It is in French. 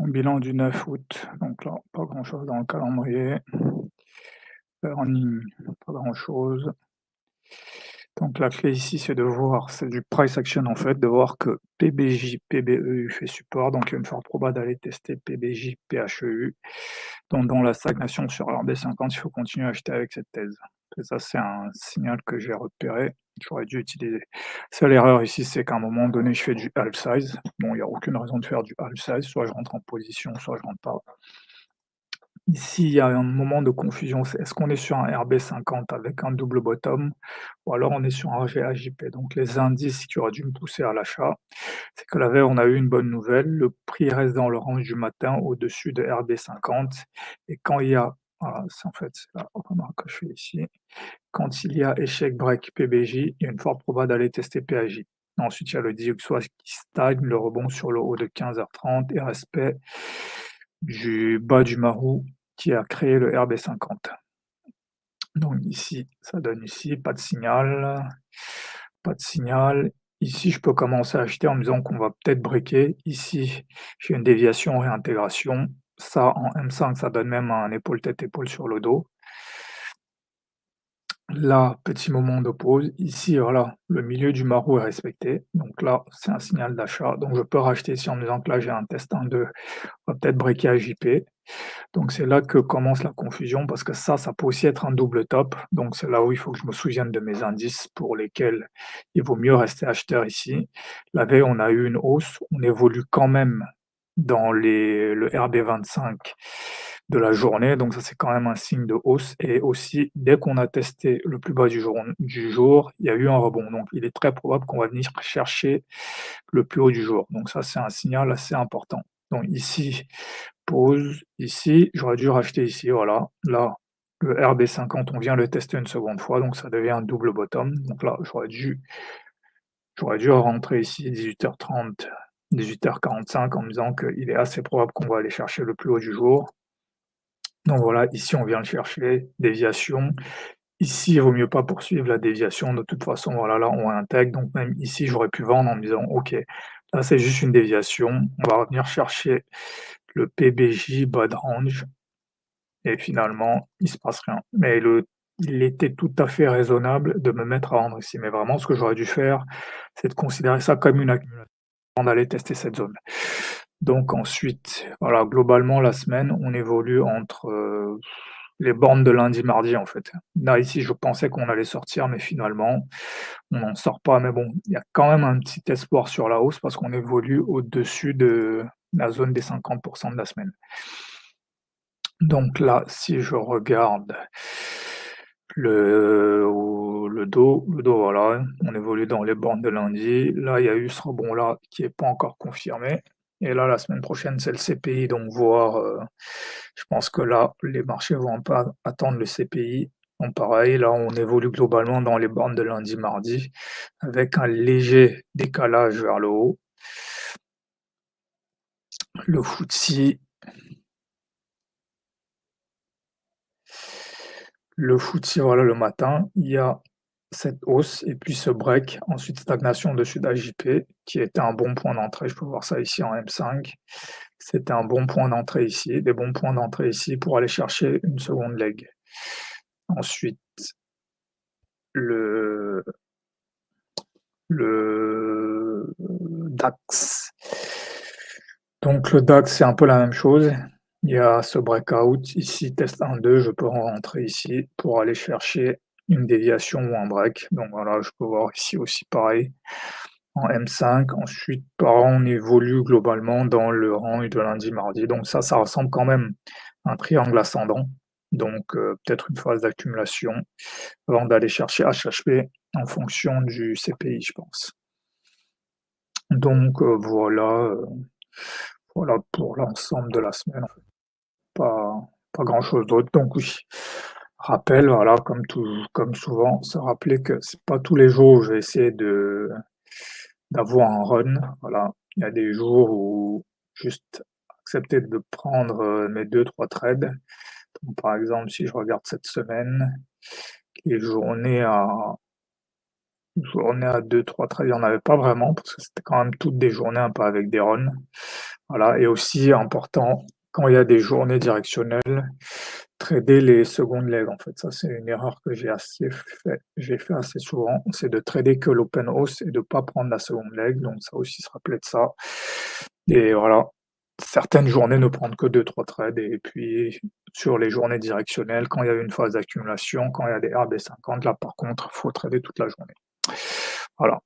Bilan du 9 août, donc là, pas grand-chose dans le calendrier. Earning, pas grand-chose. Donc la clé ici, c'est de voir, c'est du price action en fait, de voir que PBJ, PBEU fait support, donc il y a une forte proba d'aller tester PBJ, PHEU. Donc dans la stagnation sur RB50, il faut continuer à acheter avec cette thèse. Et ça, c'est un signal que j'ai repéré, j'aurais dû utiliser. Seule erreur ici, c'est qu'à un moment donné, je fais du half size. Bon, il n'y a aucune raison de faire du half size, soit je rentre en position, soit je rentre pas. Ici, il y a un moment de confusion, c'est est-ce qu'on est sur un RB50 avec un double bottom ou alors on est sur un GAJP? Donc les indices qui auraient dû me pousser à l'achat, c'est que la veille, on a eu une bonne nouvelle, le prix reste dans le range du matin au-dessus de RB50 et quand il y a voilà, c'est en fait, c'est la remarque que je fais ici. Quand il y a échec break PBJ, il y a une forte proba d'aller tester PAJ. Ensuite, il y a le DXY qui stagne, le rebond sur le haut de 15h30 et respect du bas du Marou qui a créé le RB50. Donc ici, ça donne ici, pas de signal, pas de signal. Ici, je peux commencer à acheter en me disant qu'on va peut-être breaker. Ici, j'ai une déviation réintégration. Ça, en M5, ça donne même un épaule tête-épaule sur le dos. Là, petit moment de pause. Ici, voilà, le milieu du marou est respecté. Donc là, c'est un signal d'achat. Donc je peux racheter ici en me disant que là, j'ai un test 1-2, on va peut-être breaker à JP. Donc c'est là que commence la confusion parce que ça peut aussi être un double top. Donc c'est là où il faut que je me souvienne de mes indices pour lesquels il vaut mieux rester acheteur ici. La veille, on a eu une hausse, on évolue quand même dans le RB25 de la journée, donc ça c'est quand même un signe de hausse. Et aussi, dès qu'on a testé le plus bas du jour, il y a eu un rebond. Donc il est très probable qu'on va venir chercher le plus haut du jour. Donc ça, c'est un signal assez important. Donc ici, pause, ici, j'aurais dû racheter ici, voilà. Là, le RB50, on vient le tester une seconde fois, donc ça devient un double bottom. Donc là, j'aurais dû rentrer ici 18h30, 18h45 en me disant qu'il est assez probable qu'on va aller chercher le plus haut du jour. Donc voilà, ici, on vient le chercher, déviation. Ici, il vaut mieux pas poursuivre la déviation. De toute façon, voilà, là, on intègre. Donc même ici, j'aurais pu vendre en me disant: «OK, là, c'est juste une déviation. On va revenir chercher le PBJ bas de range» et finalement, il se passe rien. Mais il était tout à fait raisonnable de me mettre à vendre ici. Mais vraiment, ce que j'aurais dû faire, c'est de considérer ça comme une accumulation avant d'aller tester cette zone. Donc ensuite, voilà, globalement, la semaine, on évolue entre, les bornes de lundi, mardi, en fait. Là, ici, je pensais qu'on allait sortir, mais finalement, on n'en sort pas. Mais bon, il y a quand même un petit espoir sur la hausse parce qu'on évolue au-dessus de la zone des 50 de la semaine. Donc là, si je regarde le dos, voilà, on évolue dans les bornes de lundi. Là, il y a eu ce rebond-là qui est pas encore confirmé et là, la semaine prochaine, c'est le CPI, donc voir, je pense que là, les marchés vont pas attendre le CPI. Donc pareil, là, on évolue globalement dans les bornes de lundi, mardi avec un léger décalage vers le haut. Le FTSE Le FTSE, voilà, le matin, il y a cette hausse et puis ce break, ensuite stagnation au-dessus d'AJP qui était un bon point d'entrée. Je peux voir ça ici en M5. C'était un bon point d'entrée ici, des bons points d'entrée ici pour aller chercher une seconde leg. Ensuite, le DAX. Donc le DAX, c'est un peu la même chose. Il y a ce breakout ici, test 1-2, je peux rentrer ici pour aller chercher une déviation ou un break. Donc voilà, je peux voir ici aussi pareil en M5. Ensuite, pareil, on évolue globalement dans le rang de lundi, mardi. Donc ça ressemble quand même à un triangle ascendant. Donc peut-être une phase d'accumulation avant d'aller chercher HHP en fonction du CPI, je pense. Donc voilà pour l'ensemble de la semaine. Pas pas grand-chose d'autre. Donc oui, rappel, voilà, comme souvent, se rappeler que c'est pas tous les jours où je vais essayer d'avoir un run, voilà. Il y a des jours où juste accepter de prendre, mes 2-3 trades. Donc par exemple, si je regarde cette semaine, les journées à journée à 2-3 trades, il y en avait pas vraiment parce que c'était quand même toutes des journées un peu avec des runs. Voilà et aussi important, quand il y a des journées directionnelles, trader les secondes legs en fait. Ça, c'est une erreur que j'ai fait assez souvent, c'est de trader que l'open house et de pas prendre la seconde leg, donc ça aussi se rappeler de ça et voilà. Certaines journées ne prendre que 2-3 trades et puis sur les journées directionnelles, quand il y a une phase d'accumulation, quand il y a des RB50, là par contre, faut trader toute la journée. Voilà.